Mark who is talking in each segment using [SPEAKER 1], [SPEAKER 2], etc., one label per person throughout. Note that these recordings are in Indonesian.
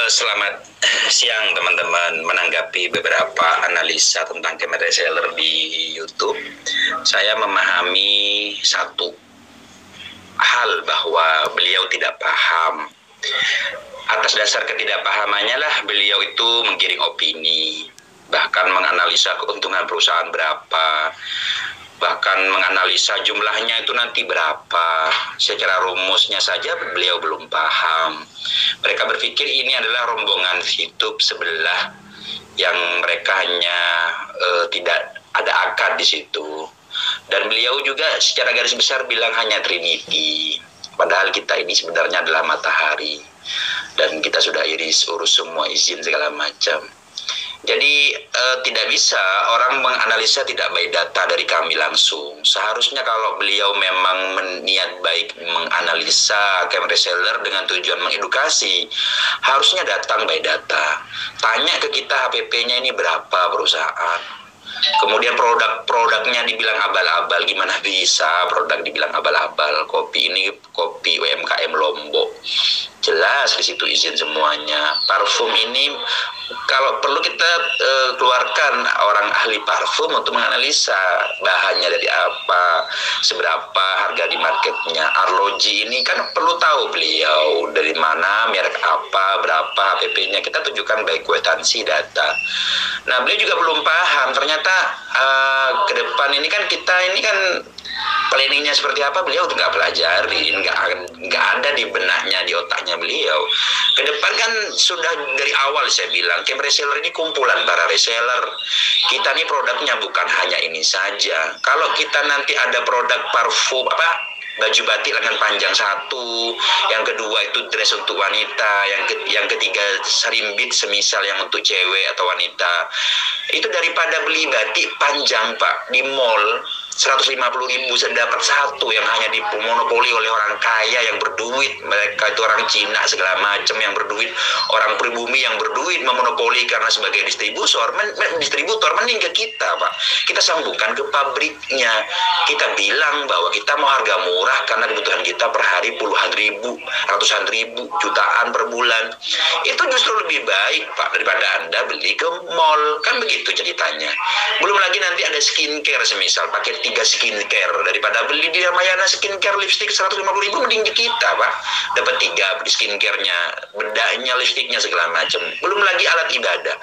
[SPEAKER 1] Selamat siang teman-teman. Menanggapi beberapa analisa tentang Kemet Reseller di YouTube, saya memahami satu hal bahwa beliau tidak paham. Atas dasar ketidakpahamannya lah beliau itu menggiring opini, bahkan menganalisa keuntungan perusahaan berapa, bahkan menganalisa jumlahnya itu nanti berapa. Secara rumusnya saja beliau belum paham. Mereka berpikir ini adalah rombongan YouTube sebelah yang mereka hanya tidak ada akad di situ. Dan beliau juga secara garis besar bilang hanya Trinity. Padahal kita ini sebenarnya adalah matahari. Dan kita sudah urus semua izin segala macam. Jadi tidak bisa orang menganalisa tidak baik data dari kami langsung. Seharusnya kalau beliau memang niat baik menganalisa Kemet Reseller dengan tujuan mengedukasi, harusnya datang by data. Tanya ke kita HPP-nya ini berapa perusahaan. Kemudian produknya dibilang abal-abal, gimana bisa produk dibilang abal-abal? Kopi ini kopi UMKM Lombok, jelas di situ izin semuanya. Parfum ini kalau perlu kita keluarkan orang ahli parfum untuk menganalisa bahannya dari apa, seberapa harga di marketnya. Arloji ini kan perlu tahu beliau dari mana, merek apa, berapa HPP-nya. Kita tunjukkan baik kwitansi data. Nah, beliau juga belum paham. Ternyata ke depan ini kan kita ini kan planningnya seperti apa beliau nggak pelajarin, nggak ada di benaknya, di otaknya beliau. Ke depan kan sudah dari awal saya bilang Kemet Reseller ini kumpulan para reseller. Kita nih produknya bukan hanya ini saja. Kalau kita nanti ada produk parfum baju batik lengan panjang satu, yang kedua itu dress untuk wanita, yang ketiga serimbit semisal yang untuk cewek atau wanita. Itu daripada beli batik panjang Pak di mall 150.000 saya dapat satu yang hanya dimonopoli oleh orang kaya yang berduit. Mereka itu orang Cina segala macam yang berduit, orang pribumi yang berduit memonopoli karena sebagai distributor mending ke kita Pak. Kita sambungkan ke pabriknya. Kita bilang bahwa kita mau harga murah karena kebutuhan kita per hari puluhan ribu, ratusan ribu, jutaan per bulan. Itu justru lebih baik Pak daripada Anda beli ke mall. Kan begitu ceritanya. Belum lagi nanti ada skincare semisal pakai 3 skincare, daripada beli di Ramayana skincare lipstick 150.000 mending di kita Pak dapat 3 skincare-nya, bedaknya, lipstiknya segala macam. Belum lagi alat ibadah.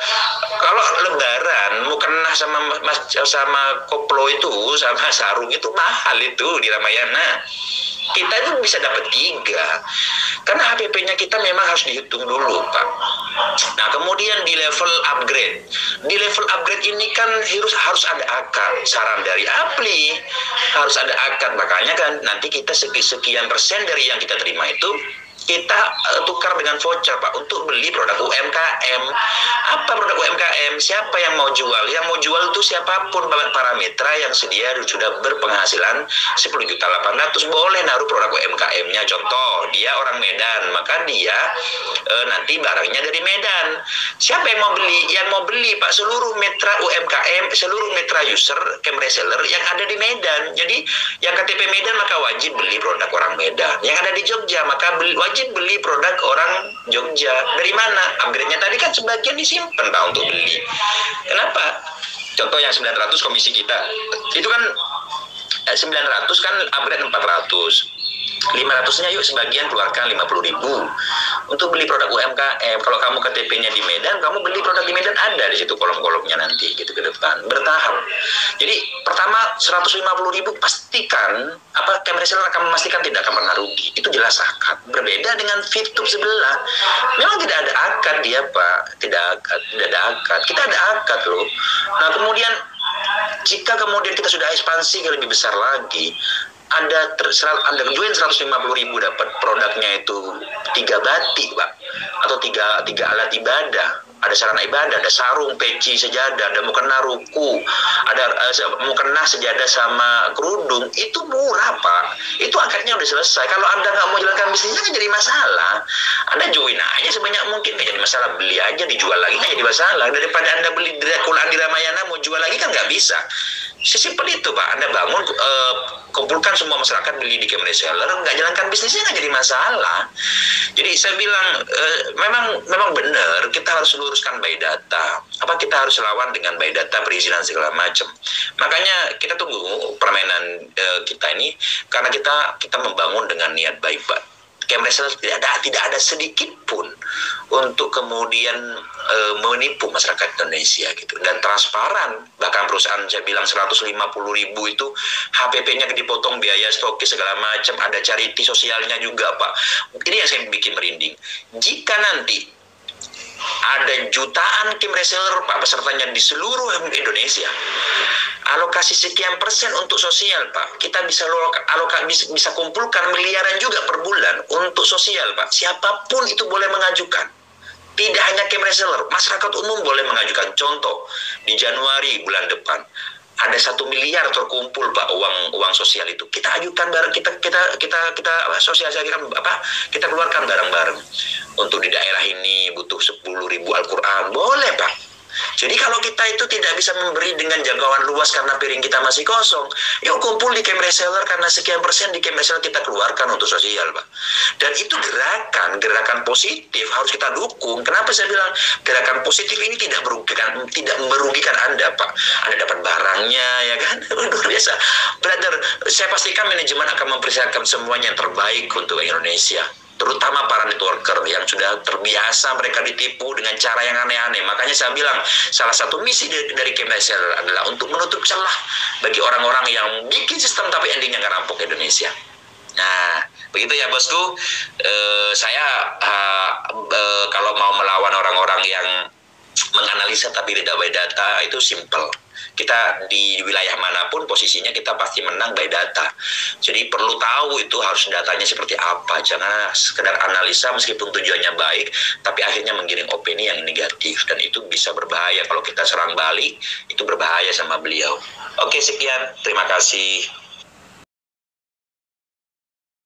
[SPEAKER 1] Kalau lebaran mau kena sama koplo itu, sama sarung itu mahal itu di Ramayana. Kita itu bisa dapat 3 karena HPP-nya kita memang harus dihitung dulu Pak. Nah kemudian di level upgrade, ini kan harus ada akad. Saran dari Apli harus ada akad, makanya kan nanti kita sekian persen dari yang kita terima itu kita tukar dengan voucher Pak untuk beli produk UMKM. Apa produk UMKM? Siapa yang mau jual? Yang mau jual itu siapapun para mitra yang sudah berpenghasilan 10.800.000 boleh naruh produk UMKM-nya. Contoh, dia orang Medan, maka dia nanti barangnya dari Medan. Siapa yang mau beli? Yang mau beli Pak seluruh mitra UMKM, seluruh mitra user Kemet Reseller yang ada di Medan. Jadi yang KTP Medan maka wajib beli produk orang Medan. Yang ada di Jogja maka wajib beli produk orang Jogja. Dari mana? Upgrade-nya tadi kan sebagian disimpan Pak untuk beli. Kenapa? Contoh yang 900 komisi kita. Itu kan 900 kan upgrade 400. 500-nya yuk sebagian keluarkan 50.000 untuk beli produk UMKM. Kalau kamu KTP-nya di Medan, kamu beli produk di Medan ada di situ kolom-kolomnya nanti gitu ke depan, bertahap. Jadi pertama 150.000 pastikan Kemet Reseller akan memastikan tidak akan pernah rugi. Itu jelas akad. Berbeda dengan YouTube sebelah. Memang tidak ada akad dia Pak, tidak ada akad. Kita ada akad loh. Nah kemudian jika kemudian kita sudah ekspansi ke lebih besar lagi, Anda join 150.000 dapat produknya itu 3 batik Pak, atau 3 alat ibadah. Ada sarana ibadah, ada sarung, peci, sejadah, ada mukena ruku, ada mukena sejadah sama kerudung. Itu murah Pak. Itu akadnya udah selesai. Kalau Anda nggak mau jalankan bisnisnya kan jadi masalah. Anda join aja sebanyak mungkin, nggak jadi masalah. Beli aja, dijual lagi nggak jadi masalah. Daripada Anda beli Quran di Ramayana mau jual lagi kan nggak bisa. Sesimpel itu Pak, Anda bangun, kumpulkan semua masyarakat beli di Camry Seller, nggak jalankan bisnisnya nggak jadi masalah. Jadi saya bilang memang benar kita harus luruskan by data. Apa kita harus lawan dengan by data perizinan segala macam. Makanya kita tunggu permainan kita ini karena kita membangun dengan niat baik Pak. Camry Seller tidak ada sedikit pun untuk kemudian menipu masyarakat Indonesia gitu, dan transparan. Bahkan perusahaan saya bilang 150.000 itu HPP-nya dipotong biaya stokis segala macam, ada charity sosialnya juga Pak. Ini yang saya bikin merinding. Jika nanti ada jutaan Camry Seller Pak pesertanya di seluruh Indonesia, alokasi sekian persen untuk sosial Pak, kita bisa kumpulkan miliaran juga per bulan untuk sosial Pak. Siapapun itu boleh mengajukan, tidak hanya Camry Seller, masyarakat umum boleh mengajukan. Contoh, di Januari bulan depan ada 1 miliar terkumpul Pak, uang sosial itu kita ajukan bareng, kita sosialisasikan apa, kita keluarkan bareng-bareng. Untuk di daerah ini butuh 10.000 Al-Quran, boleh Pak. Jadi kalau kita itu tidak bisa memberi dengan jangkauan luas karena piring kita masih kosong, yuk kumpul di Camry Seller karena sekian persen di Camry Seller kita keluarkan untuk sosial Pak. Dan itu gerakan positif, harus kita dukung. Kenapa saya bilang gerakan positif ini tidak merugikan Anda Pak. Anda dapat barangnya ya kan, luar biasa. Brother, saya pastikan manajemen akan mempersiapkan semuanya yang terbaik untuk Indonesia, terutama para networker yang sudah terbiasa mereka ditipu dengan cara yang aneh-aneh. Makanya saya bilang salah satu misi dari Camry Seller adalah untuk menutup celah bagi orang-orang yang bikin sistem tapi endingnya ngerampok Indonesia. Nah, begitu ya bosku. Kalau mau melawan orang-orang yang menganalisa tapi tidak by data, itu simple. Kita di wilayah manapun posisinya kita pasti menang by data. Jadi perlu tahu itu harus datanya seperti apa. Jangan sekedar analisa meskipun tujuannya baik, tapi akhirnya menggiring opini yang negatif. Dan itu bisa berbahaya kalau kita serang balik, itu berbahaya sama beliau. Oke, sekian. Terima kasih.